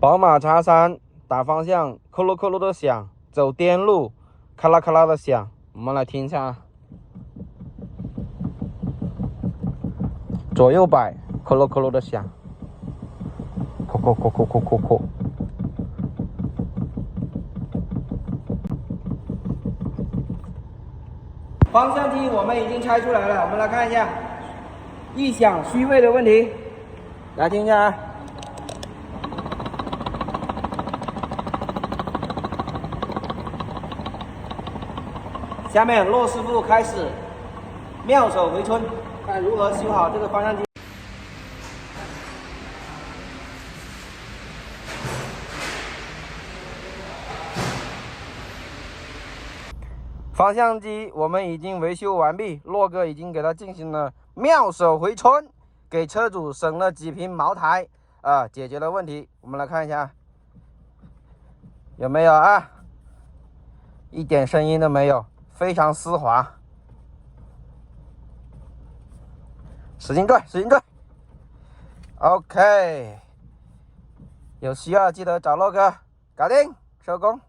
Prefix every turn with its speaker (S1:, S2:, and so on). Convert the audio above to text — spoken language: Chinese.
S1: 宝马叉3打方向，咯噜咯噜的响，走颠路，咔啦咔啦的响。我们来听一下，左右摆，咯噜咯噜的响，扣扣扣扣扣扣扣。方向机我们已经拆出来了，我们来看一下异响虚位的问题，来听一下啊。下面骆师傅开始妙手回春，看如何修好这个方向机。方向机我们已经维修完毕，骆哥已经给它进行了妙手回春，给车主省了几瓶茅台啊，解决了问题。我们来看一下有没有啊，一点声音都没有，非常丝滑。使劲拽，使劲拽。OK， 有需要记得找骆哥，搞定，收工。